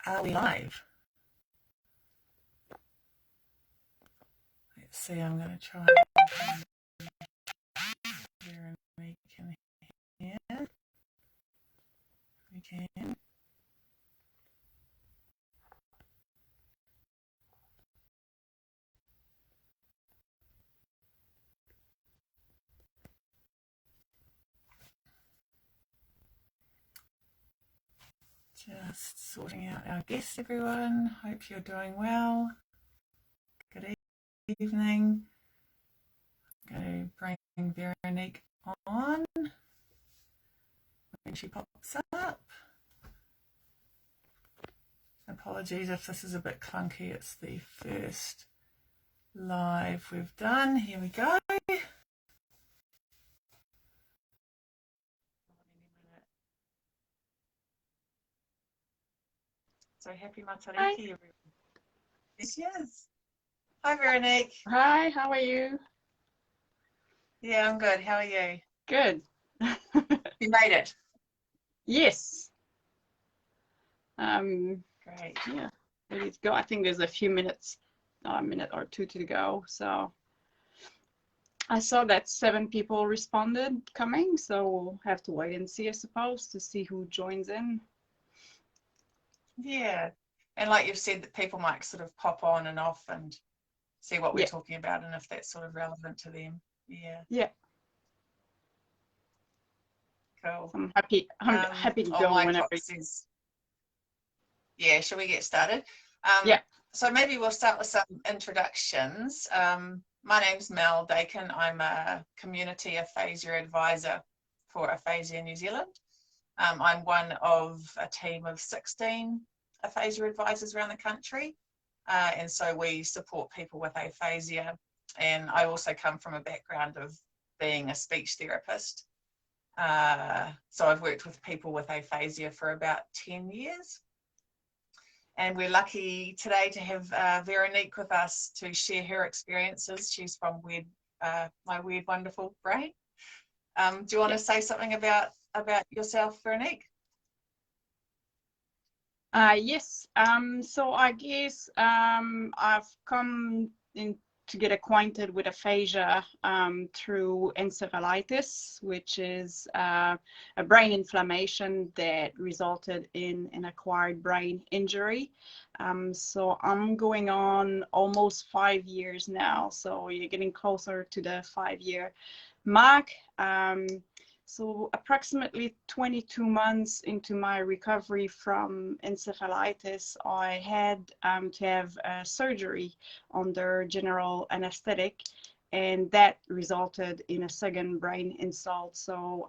Are we live? Let's see, I'm going to try Veronique in here. We can. Just sorting out our guests, everyone. Hope you're doing well. Good evening. I'm going to bring Veronique on when she pops up. Apologies if this is a bit clunky. It's the first live we've done. Here we go. So happy Matariki, everyone. Yes, yes. Hi, Veronique. Hi, how are you? Yeah, I'm good. How are you? Good. You made it? Yes. Great. Yeah, ready to go. I think there's a few minutes, a minute or two to go. So I saw that 7 people responded coming, so we'll have to wait and see, I suppose, to see who joins in. Yeah. And like you've said, that people might sort of pop on and off and see what we're talking about and if that's sort of relevant to them. Yeah. Yeah. Cool. I'm happy to go whenever. Says, yeah, shall we get started? Yeah. So maybe we'll start with some introductions. My name's Mel Dakin. I'm a Community Aphasia Advisor for Aphasia New Zealand. I'm one of a team of 16 aphasia advisors around the country. And so we support people with aphasia. And I also come from a background of being a speech therapist. So I've worked with people with aphasia for about 10 years. And we're lucky today to have Veronique with us to share her experiences. She's from My Weird Wonderful Brain. Do you want to say something about yourself, Veronique? Yes. So I guess I've come in to get acquainted with aphasia through encephalitis, which is a brain inflammation that resulted in an acquired brain injury. So I'm going on almost 5 years now. So you're getting closer to the 5-year mark. So approximately 22 months into my recovery from encephalitis, I had to have surgery under general anesthetic, and that resulted in a second brain insult. So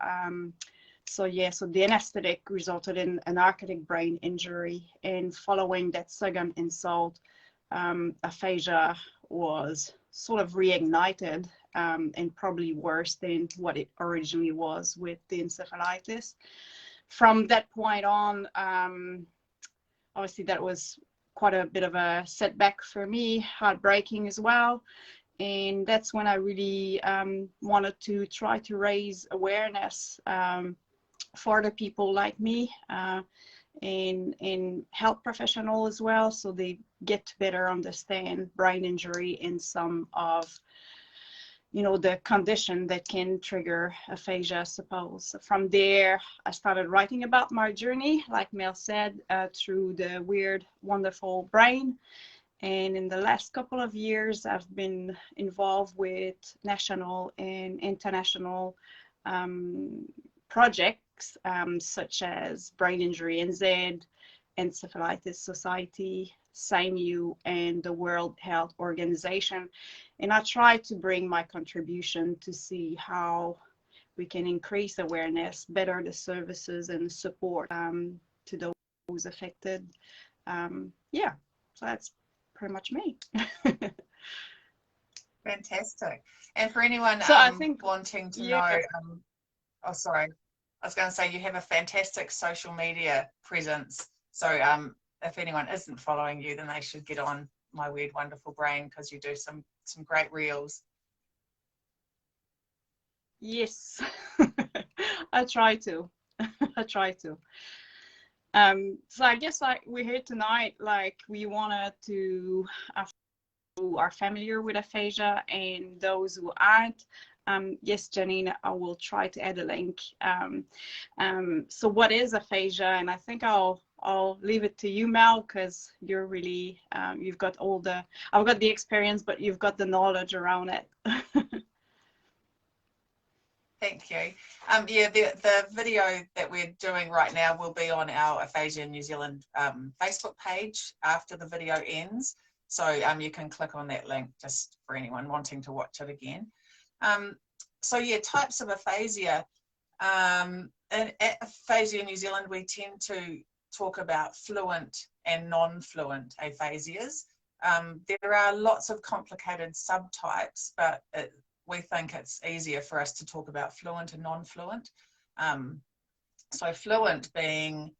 the anesthetic resulted in an archaic brain injury, and following that second insult, aphasia was sort of reignited. And probably worse than what it originally was with the encephalitis. From that point on, obviously that was quite a bit of a setback for me, heartbreaking as well. And that's when I really wanted to try to raise awareness for the people like me and health professionals as well, so they get to better understand brain injury and some of the condition that can trigger aphasia, I suppose. From there, I started writing about my journey, like Mel said, through the Weird Wonderful Brain. And in the last couple of years, I've been involved with national and international projects, such as Brain Injury NZ, Encephalitis Society, SAMU, and the World Health Organization. And I try to bring my contribution to see how we can increase awareness, better the services and support to those affected. Yeah, so that's pretty much me. Fantastic. And for anyone wanting to know, oh, sorry, I was going to say you have a fantastic social media presence. So if anyone isn't following you, then they should get on My Weird Wonderful Brain, because you do some great reels. Yes, I try to. So I guess like we're here tonight, like we wanted to who are familiar with aphasia and those who aren't. Yes, Janine, I will try to add a link. So what is aphasia? And I think I'll leave it to you, Mel, because you're really, you've got I've got the experience, but you've got the knowledge around it. Thank you. Yeah, the video that we're doing right now will be on our Aphasia New Zealand Facebook page after the video ends. So you can click on that link just for anyone wanting to watch it again. So yeah, types of aphasia. In Aphasia New Zealand, we tend to talk about fluent and non-fluent aphasias. There are lots of complicated subtypes, but we think it's easier for us to talk about fluent and non-fluent. So fluent being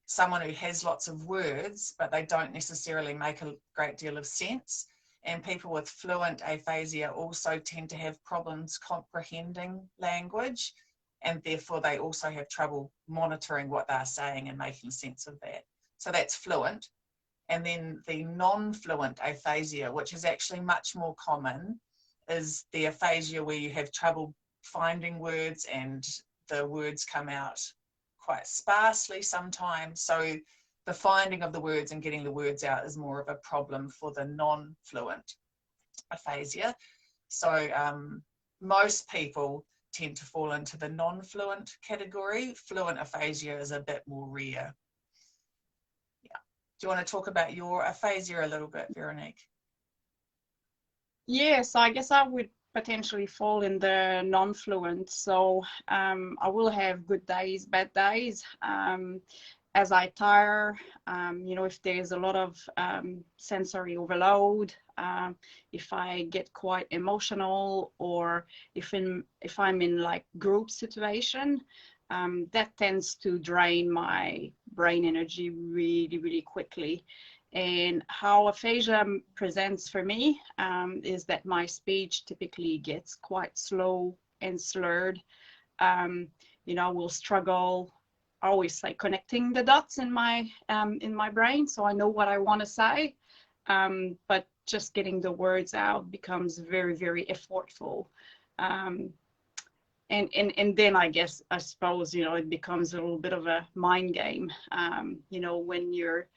someone who has lots of words, but they don't necessarily make a great deal of sense. And people with fluent aphasia also tend to have problems comprehending language, and therefore they also have trouble monitoring what they're saying and making sense of that. So that's fluent. And then the non-fluent aphasia, which is actually much more common, is the aphasia where you have trouble finding words and the words come out quite sparsely sometimes. So the finding of the words and getting the words out is more of a problem for the non-fluent aphasia. So most people tend to fall into the non-fluent category. Fluent aphasia is a bit more rare. Yeah. Do you want to talk about your aphasia a little bit, Veronique? Yeah, so I guess I would potentially fall in the non-fluent. So I will have good days, bad days. As I tire, you know, if there's a lot of sensory overload, if I get quite emotional, or if I'm in like group situation, that tends to drain my brain energy really, really quickly. And how aphasia presents for me is that my speech typically gets quite slow and slurred. You know, we'll struggle always like connecting the dots in my brain, so I know what I want to say, but just getting the words out becomes very, very effortful. And then I suppose, you know, it becomes a little bit of a mind game. You know, when you're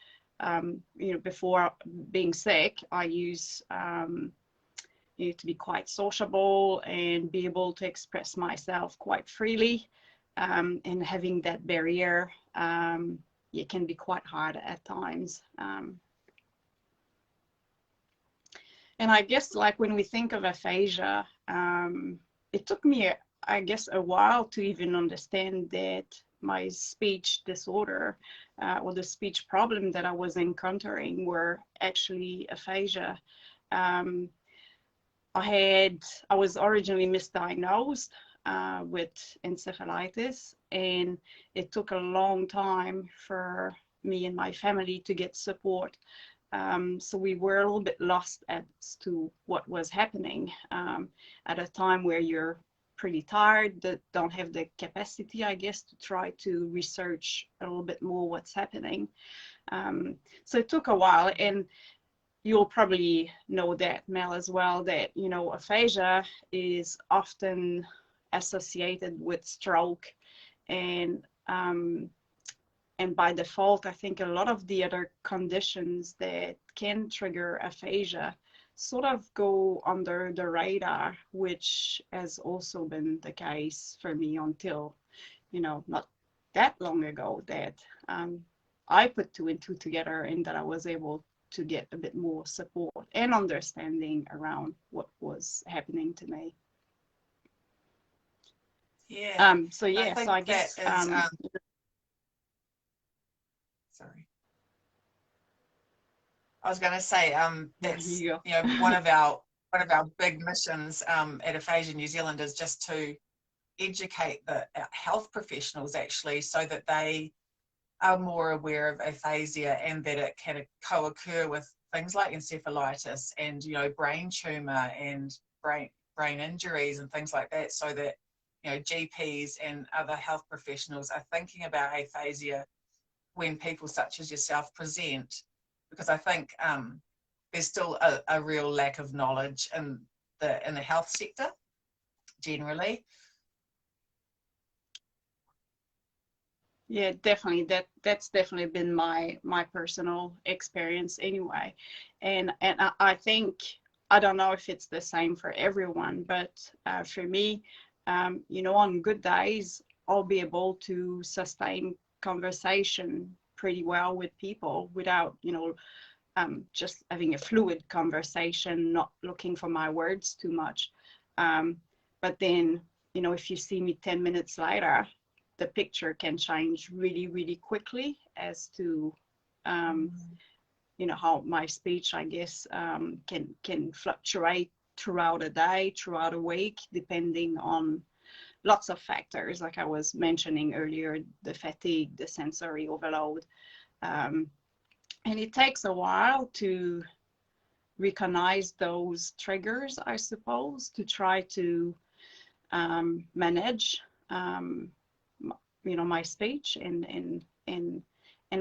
you know, before being sick, I use you know, to be quite sociable and be able to express myself quite freely. And having that barrier, it can be quite hard at times. And I guess like when we think of aphasia, it took me, I guess, a while to even understand that my speech disorder or the speech problem that I was encountering were actually aphasia. I was originally misdiagnosed with encephalitis, and it took a long time for me and my family to get support. So we were a little bit lost as to what was happening at a time where you're pretty tired, that don't have the capacity, I guess, to try to research a little bit more what's happening. So it took a while, and you'll probably know that, Mel, as well, that, you know, aphasia is often associated with stroke, and by default, I think a lot of the other conditions that can trigger aphasia sort of go under the radar, which has also been the case for me until, you know, not that long ago, that I put two and two together, and that I was able to get a bit more support and understanding around what was happening to me. Yeah. So yeah, so I guess sorry. I was going to say that's, you know, one of our big missions at Aphasia New Zealand is just to educate the health professionals, actually, so that they are more aware of aphasia and that it can co-occur with things like encephalitis and, you know, brain tumor and brain injuries and things like that, so that, you know, GPs and other health professionals are thinking about aphasia when people such as yourself present, because I think there's still a real lack of knowledge in the health sector generally. Yeah, definitely. That's definitely been my personal experience anyway, and I think, I don't know if it's the same for everyone, but for me, you know, on good days, I'll be able to sustain conversation pretty well with people without, you know, just having a fluid conversation, not looking for my words too much. But then, you know, if you see me 10 minutes later, the picture can change really, really quickly as to, you know, how my speech, I guess, can fluctuate throughout a day, throughout a week, depending on lots of factors, like I was mentioning earlier, the fatigue, the sensory overload. And it takes a while to recognize those triggers, I suppose, to try to manage you know, my speech, and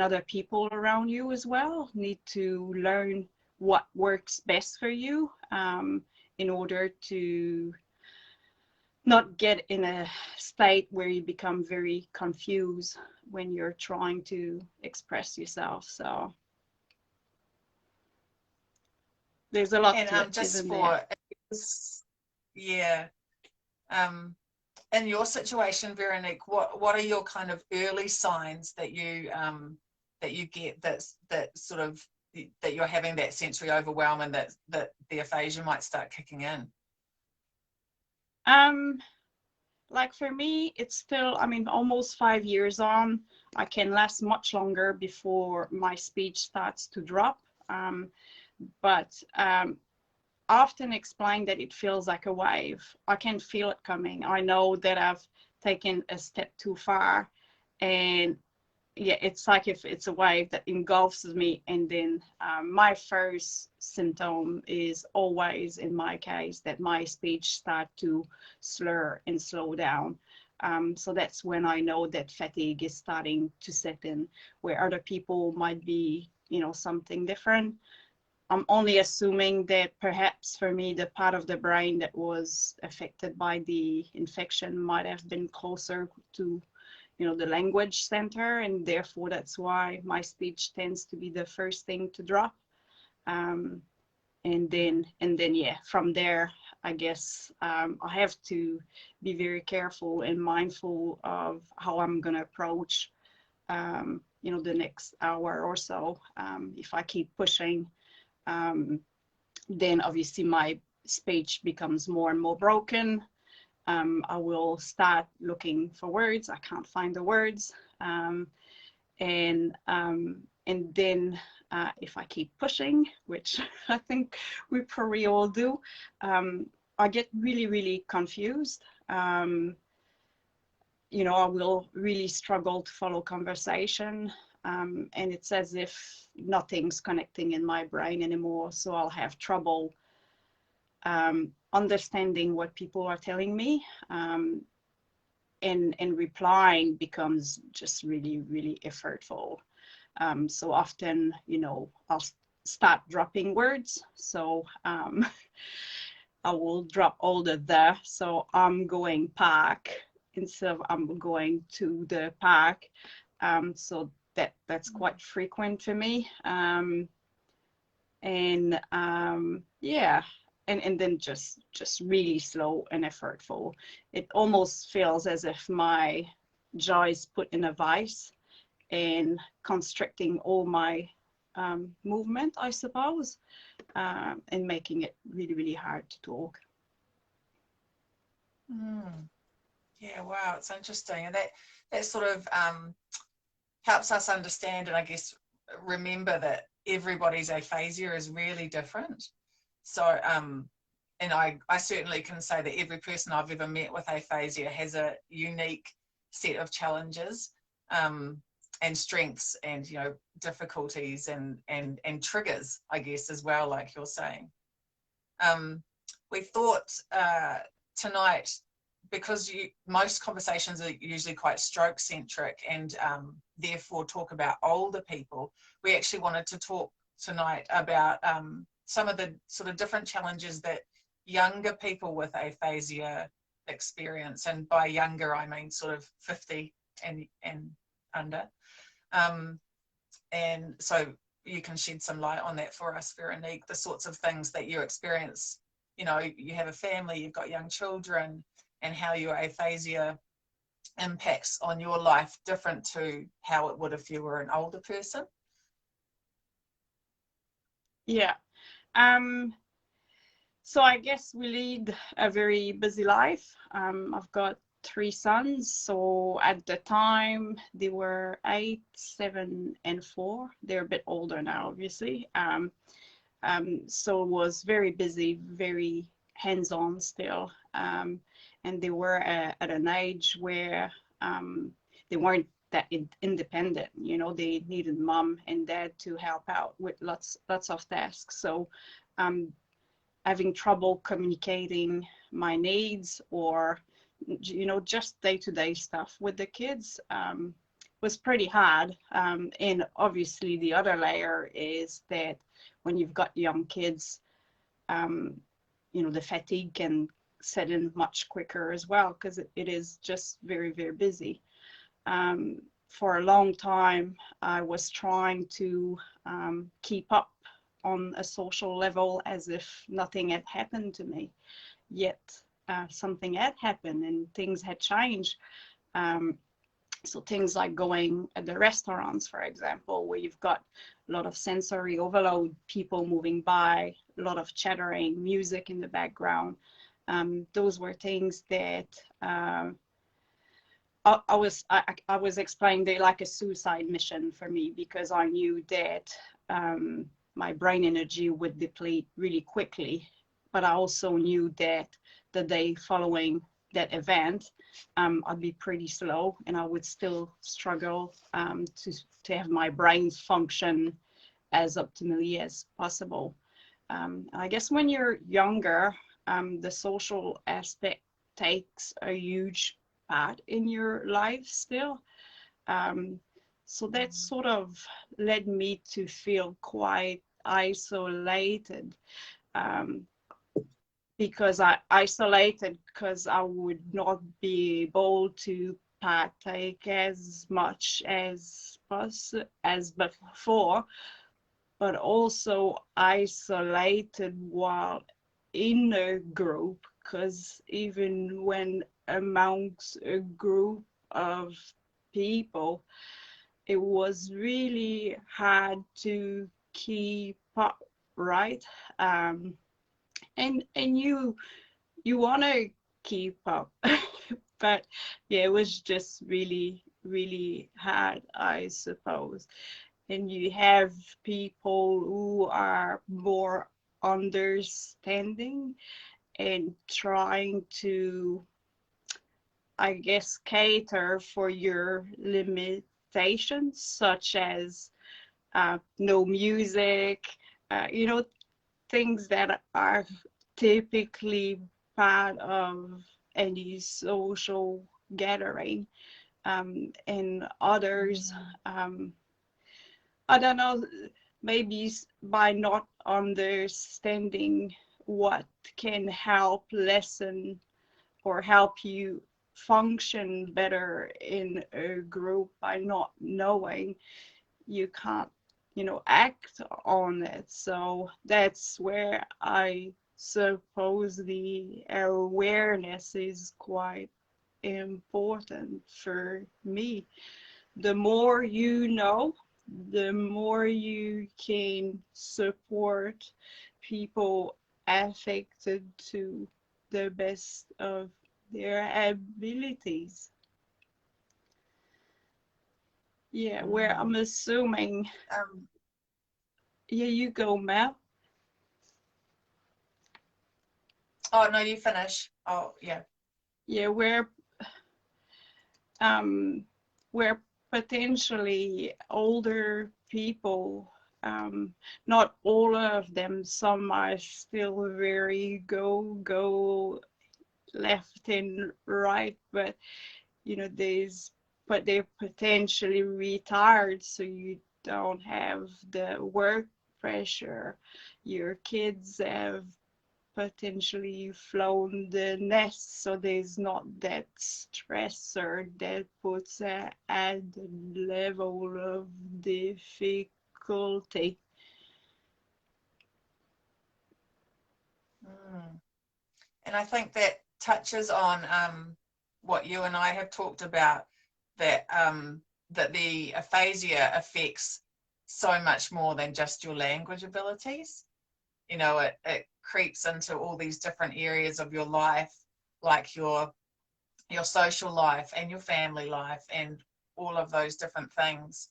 other people around you as well need to learn what works best for you, in order to not get in a state where you become very confused when you're trying to express yourself. So there's a lot to it, just isn't for there? yeah, in your situation, Veronique, what are your kind of early signs that you get that sort of that you're having that sensory overwhelm and that the aphasia might start kicking in? Like for me, it's still, I mean, almost 5 years on. I can last much longer before my speech starts to drop. But often explain that it feels like a wave. I can feel it coming. I know that I've taken a step too far, and yeah, it's like if it's a wave that engulfs me, and then my first symptom is always, in my case, that my speech start to slur and slow down. So that's when I know that fatigue is starting to set in, where other people might be, you know, something different. I'm only assuming that perhaps for me, the part of the brain that was affected by the infection might have been closer to, you know, the language center, and therefore that's why my speech tends to be the first thing to drop. And then yeah, from there, I guess I have to be very careful and mindful of how I'm going to approach, you know, the next hour or so. If I keep pushing, then obviously my speech becomes more and more broken. I will start looking for words. I can't find the words. And then if I keep pushing, which I think we probably all do, I get really, really confused. You know, I will really struggle to follow conversation. And it's as if nothing's connecting in my brain anymore. So I'll have trouble understanding what people are telling me. And replying becomes just really, really effortful. So often, you know, I'll start dropping words. So I will drop all the. So I'm going park instead of I'm going to the park. So that's quite frequent for me. Yeah, and then just really slow and effortful. It almost feels as if my jaw is put in a vice and constricting all my movement, I suppose, and making it really, really hard to talk. Yeah, wow, it's interesting, and that sort of helps us understand, and I guess remember that everybody's aphasia is really different. So and I certainly can say that every person I've ever met with aphasia has a unique set of challenges, and strengths, and, you know, difficulties and triggers, I guess, as well, like you're saying. We thought tonight, because most conversations are usually quite stroke centric and therefore talk about older people, we actually wanted to talk tonight about some of the sort of different challenges that younger people with aphasia experience, and by younger I mean sort of 50 and under. And so you can shed some light on that for us, Veronique, the sorts of things that you experience. You know, you have a family, you've got young children, and how your aphasia impacts on your life different to how it would if you were an older person. Yeah. So I guess we lead a very busy life. I've got 3 sons, so at the time they were 8, 7, and 4. They're a bit older now, obviously. So it was very busy, very hands-on still, and they were at an age where they weren't that independent. You know, they needed mom and dad to help out with lots of tasks. So having trouble communicating my needs, or you know, just day-to-day stuff with the kids was pretty hard. And obviously the other layer is that when you've got young kids, you know, the fatigue can set in much quicker as well, because it is just very, very busy. For a long time, I was trying to keep up on a social level as if nothing had happened to me, yet something had happened and things had changed. So things like going at the restaurants, for example, where you've got a lot of sensory overload, people moving by, a lot of chattering, music in the background. Those were things that I was explaining they like a suicide mission for me, because I knew that my brain energy would deplete really quickly, but I also knew that the day following that event, I'd be pretty slow and I would still struggle to have my brain function as optimally as possible. I guess when you're younger, the social aspect takes a huge part in your life still. So that sort of led me to feel quite isolated, because I would not be able to partake as much as before, but also isolated while in a group, because even when amongst a group of people, it was really hard to keep up, right? And you want to keep up, but yeah, it was just really, really hard, I suppose. And you have people who are more understanding and trying to, I guess, cater for your limitations, such as no music, you know, things that are typically part of any social gathering. And others, I don't know, maybe by not understanding what can help lessen or help you function better in a group, by not knowing, you can't, you know, act on it. So that's where I suppose the awareness is quite important for me. The more you know, the more you can support people affected to the best of their abilities. Yeah, where I'm assuming. Yeah, you go, Mel. Oh no, you finish. Oh yeah. Yeah, where potentially older people, not all of them, some are still very go left and right, but they're potentially retired, so you don't have the work pressure. Your kids have potentially flown the nest, so there's not that stressor that puts a added level of difficulty. And I think that touches on what you and I have talked about, that that the aphasia affects so much more than just your language abilities. You know, it creeps into all these different areas of your life, like your social life and your family life and all of those different things.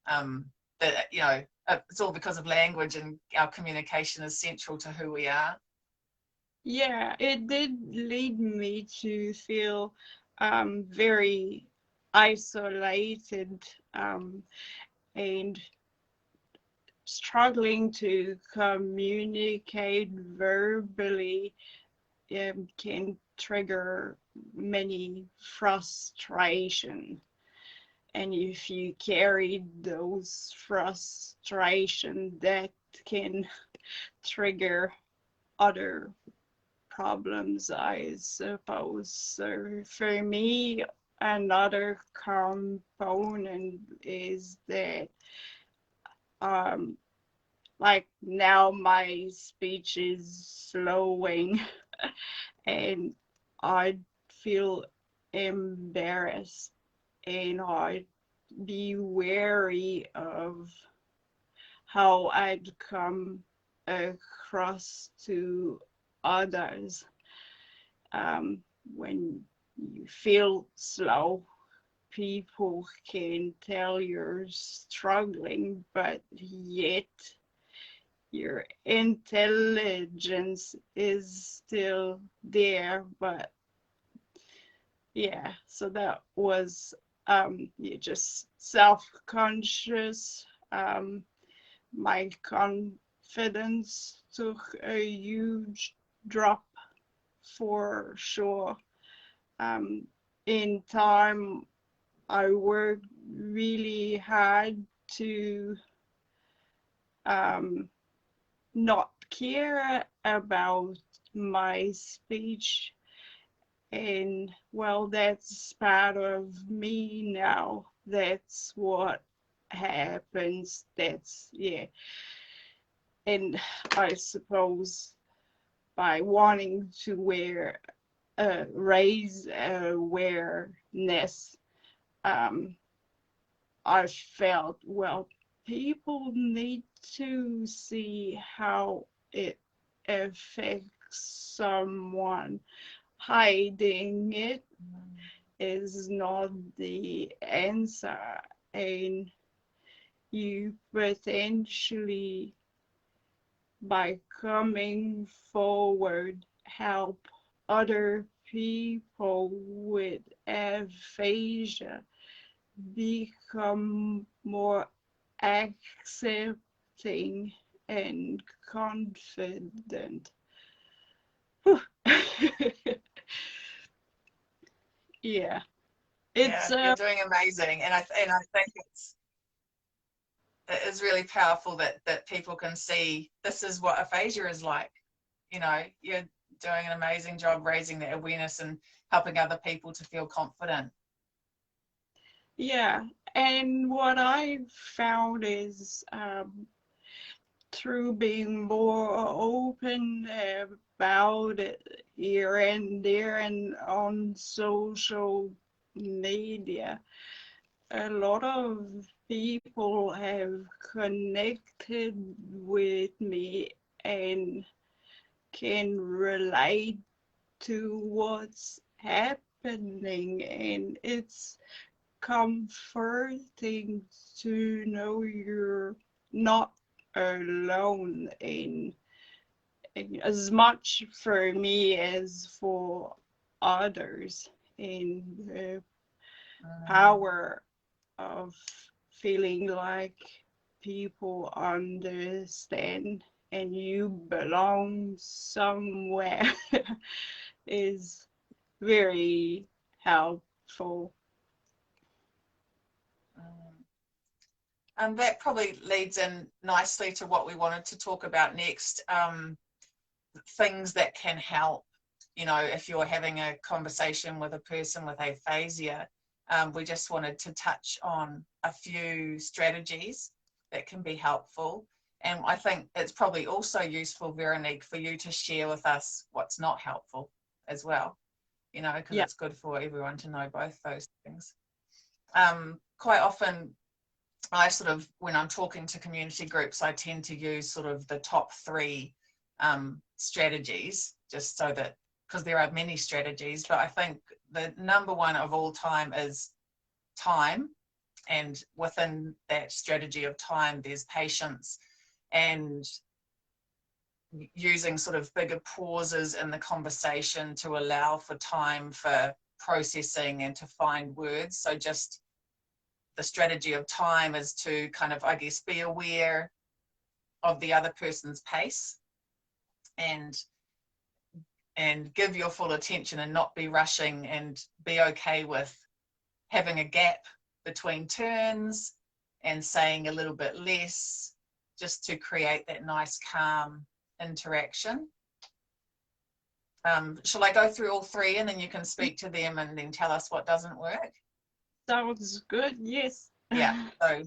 That, you know, it's all because of language, and our communication is central to who we are. Yeah, it did lead me to feel very isolated and struggling to communicate verbally can trigger many frustration. And if you carry those frustration, that can trigger other problems, I suppose. So for me, another component is that like now my speech is slowing and I feel embarrassed and I'd be wary of how I'd come across to others. When you feel slow, people can tell you're struggling, but yet your intelligence is still there. But yeah, so that was just self-conscious. My confidence took a huge drop for sure. In time, I worked really hard to not care about my speech, and well, that's part of me now. That's what happens. That's, yeah. And I suppose by wanting to raise awareness, I felt, well, people need to see how it affects someone. Hiding it is not the answer, and you potentially, by coming forward, help other people with aphasia become more accepting and confident. Yeah, it's You're doing amazing, and I think it is really powerful that people can see this is what aphasia is like. You know, you're doing an amazing job raising the awareness and helping other people to feel confident. yeah, and what I found is through being more open about it here and there and on social media, a lot of people have connected with me and can relate to what's happening, and it's comforting to know you're not alone in as much for me as for others, in the power of feeling like people understand and you belong somewhere is very helpful. And that probably leads in nicely to what we wanted to talk about next, things that can help. You know, if you're having a conversation with a person with aphasia, we just wanted to touch on a few strategies that can be helpful. And I think it's probably also useful, Veronique, for you to share with us what's not helpful as well, you know, because Yeah. it's good for everyone to know both those things. Quite often, I sort of, when I'm talking to community groups, I tend to use sort of the top 3 strategies, just so that, because there are many strategies, but I think the number 1 of all time is time. And within that strategy of time, there's patience and using sort of bigger pauses in the conversation to allow for time for processing and to find words. So just the strategy of time is to kind of, I guess, be aware of the other person's pace and give your full attention and not be rushing, and be okay with having a gap between turns and saying a little bit less, just to create that nice calm interaction. Shall I go through all 3 and then you can speak to them and then tell us what doesn't work? Sounds good, yes. Yeah, so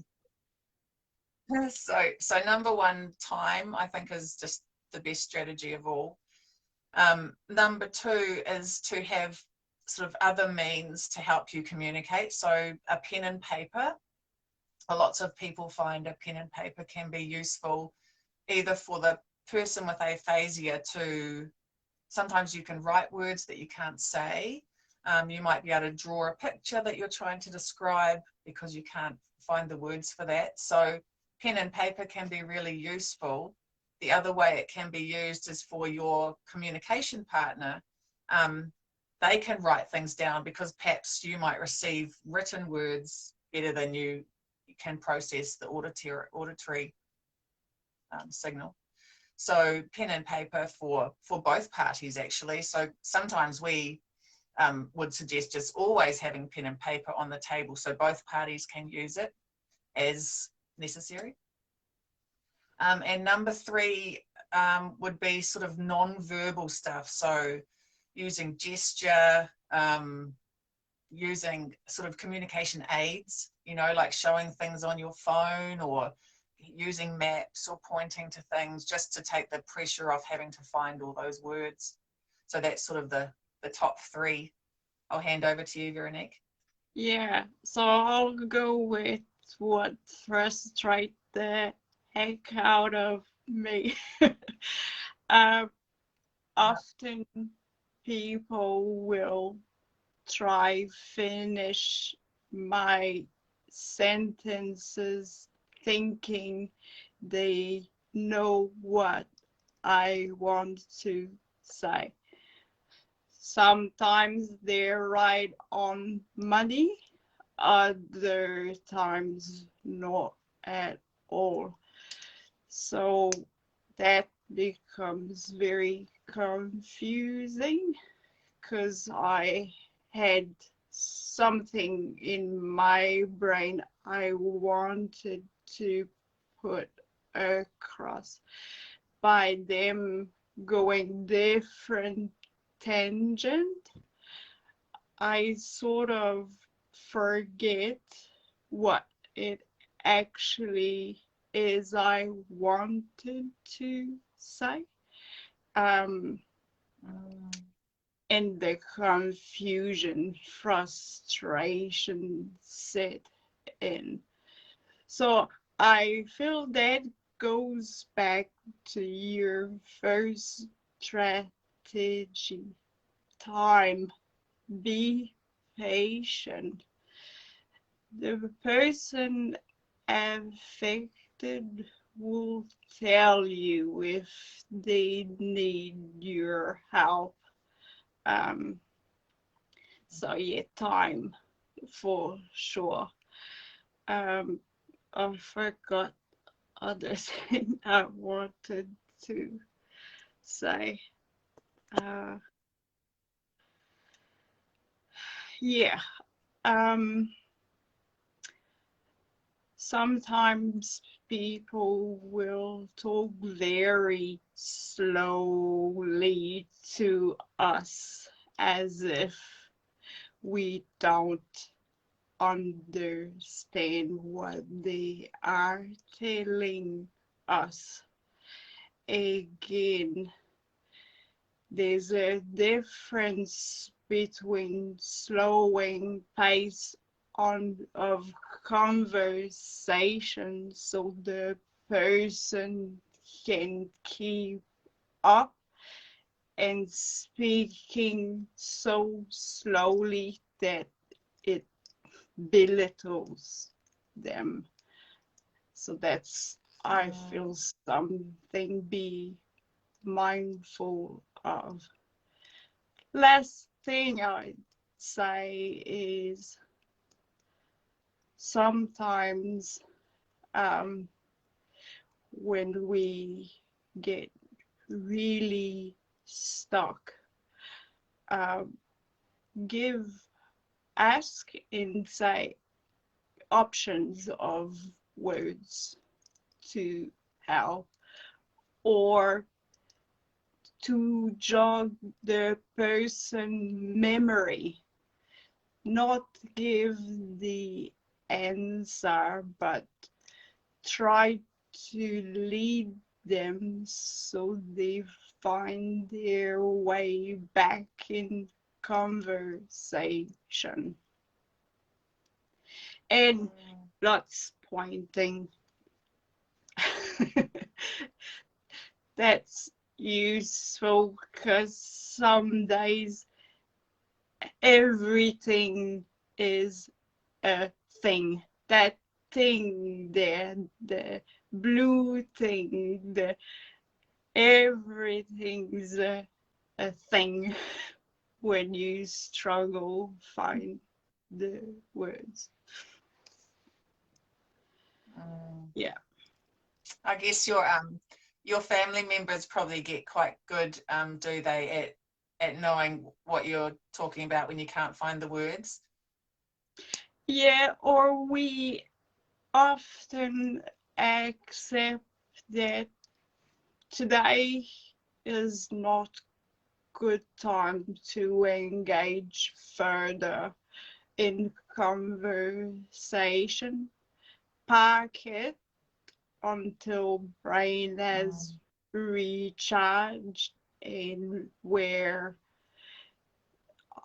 number 1, time, I think, is just the best strategy of all. Number 2 is to have sort of other means to help you communicate. So a pen and paper. Lots of people find a pen and paper can be useful, either for the person with aphasia to, sometimes you can write words that you can't say. You might be able to draw a picture that you're trying to describe because you can't find the words for that. So pen and paper can be really useful. The other way it can be used is for your communication partner. They can write things down, because perhaps you might receive written words better than you can process the auditory signal. So pen and paper for both parties, actually. So sometimes we would suggest just always having pen and paper on the table so both parties can use it as necessary. And number 3 would be sort of non-verbal stuff. So using gesture, using sort of communication aids, you know, like showing things on your phone or using maps or pointing to things, just to take the pressure off having to find all those words. So that's sort of the top 3. I'll hand over to you, Veronique. Yeah, so I'll go with what frustrates the heck out of me. Often people will try finish my sentences thinking they know what I want to say. Sometimes they're right on money, other times not at all. So that becomes very confusing, because I had something in my brain I wanted to put across. By them going different tangent, I sort of forget what it actually is I wanted to say. And the confusion, frustration set in. So I feel that goes back to your first strategy. Time. Be patient. The person affected will tell you if they need your help. So yeah, time for sure. I forgot other thing I wanted to say. Yeah. Sometimes people will talk very slowly to us as if we don't understand what they are telling us. Again, there's a difference between slowing pace of conversation so the person can keep up, and speaking so slowly that it belittles them. So that's, I feel, something be mindful of. Last thing I'd say is sometimes when we get really stuck, ask and say options of words to help, or to jog the person memory, not give the answer, but try to lead them so they find their way back in conversation. And lots pointing. That's useful because some days everything is a thing. That thing there, the blue thing, everything's a thing when you struggle find the words. Yeah. I guess your family members probably get quite good, do they, at knowing what you're talking about when you can't find the words? Yeah, or we often accept that today is not good time to engage further in conversation. Park it until brain has recharged and where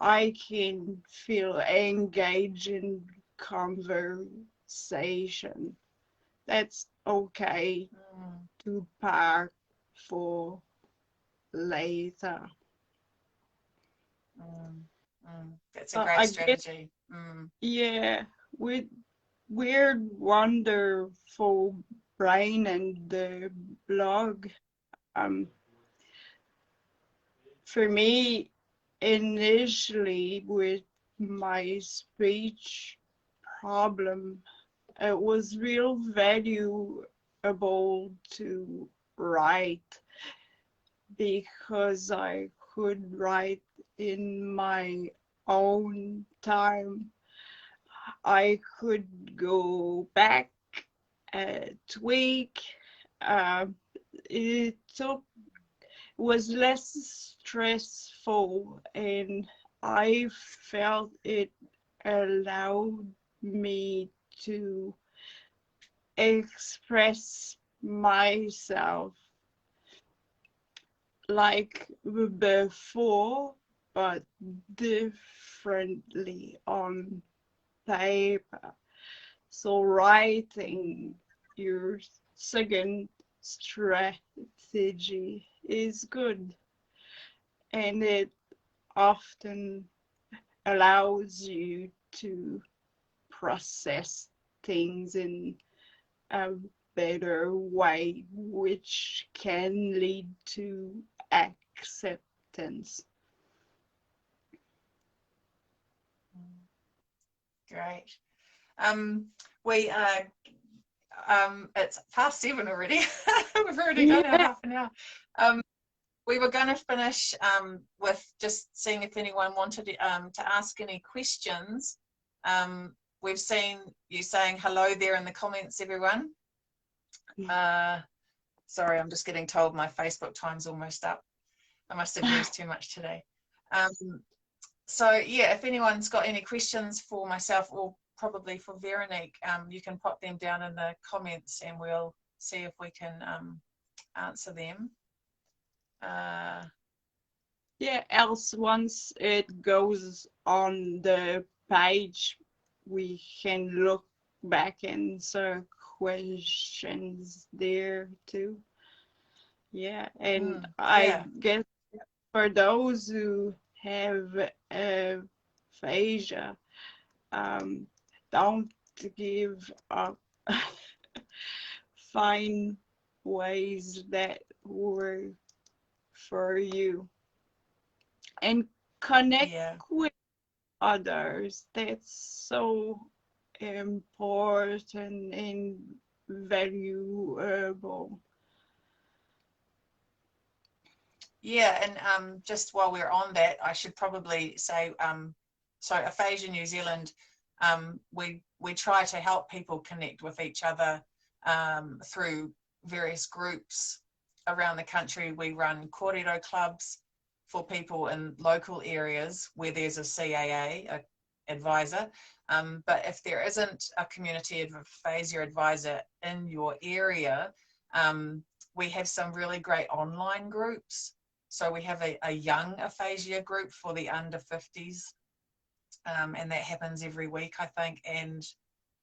I can feel engaged in conversation. That's okay to park for later. That's a great strategy. Yeah, with weird, wonderful brain and the blog. For me, initially with my speech problem, it was real valuable to write because I could write in my own time. I could go back, tweak. It was less stressful, and I felt it allowed me to express myself like before, but differently on paper. So writing your second strategy is good, and it often allows you to process things in a better way, which can lead to acceptance. Great. it's past 7 already. We've already done our half an hour. We were going to finish with just seeing if anyone wanted to ask any questions. We've seen you saying hello there in the comments, everyone. Sorry, I'm just getting told my Facebook time's almost up. I must have used too much today. So yeah, if anyone's got any questions for myself or probably for Veronique, you can pop them down in the comments and we'll see if we can answer them. Yeah, else once it goes on the page, we can look back and answer questions there too. Yeah, and I guess for those who have aphasia, don't give up. Find ways that work for you and connect with others. That's so important and valuable. Yeah, and just while we're on that, I should probably say, so Aphasia New Zealand, we try to help people connect with each other through various groups around the country. We run kōrero clubs for people in local areas where there's a CAA advisor, but if there isn't a community aphasia advisor in your area, we have some really great online groups. So we have a young aphasia group for the under 50s, and that happens every week, I think. And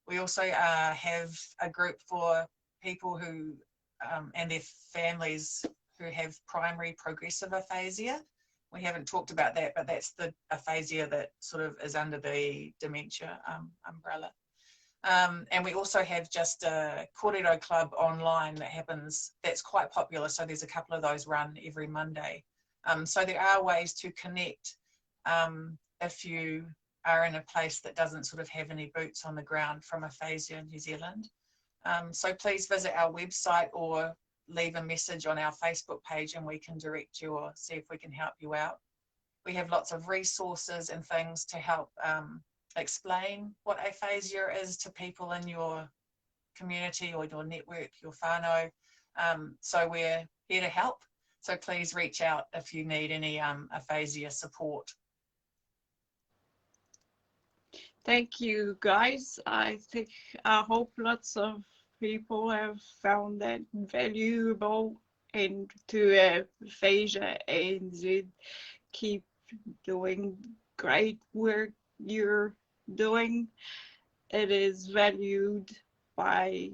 we also have a group for people who and their families who have primary progressive aphasia. We haven't talked about that, but that's the aphasia that sort of is under the dementia umbrella. And we also have just a kōrero club online that happens, that's quite popular. So there's a couple of those run every Monday. So there are ways to connect if you are in a place that doesn't sort of have any boots on the ground from Aphasia New Zealand. So please visit our website or leave a message on our Facebook page and we can direct you or see if we can help you out. We have lots of resources and things to help explain what aphasia is to people in your community or your network, your whānau. So we're here to help. So please reach out if you need any aphasia support. Thank you, guys. I hope lots of people have found that valuable, and to Aphasia ANZ, keep doing great work you're doing. It is valued by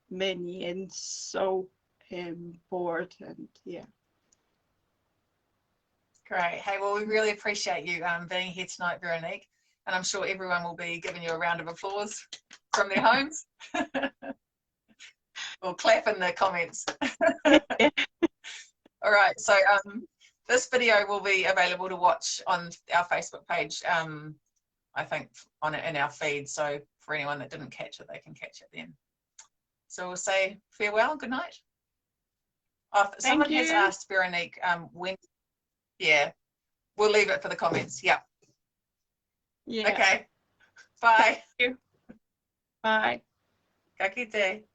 many and so important. Yeah. Great. Hey, well, we really appreciate you being here tonight, Veronique, and I'm sure everyone will be giving you a round of applause from their homes. Or clap in the comments. All right, so this video will be available to watch on our Facebook page, I think in our feed, so for anyone that didn't catch it, they can catch it then. So we'll say farewell, good night. Oh, someone has asked Veronique when, yeah, we'll leave it for the comments, yeah. Yeah. Okay, bye. Thank you. Bye. Ka kite.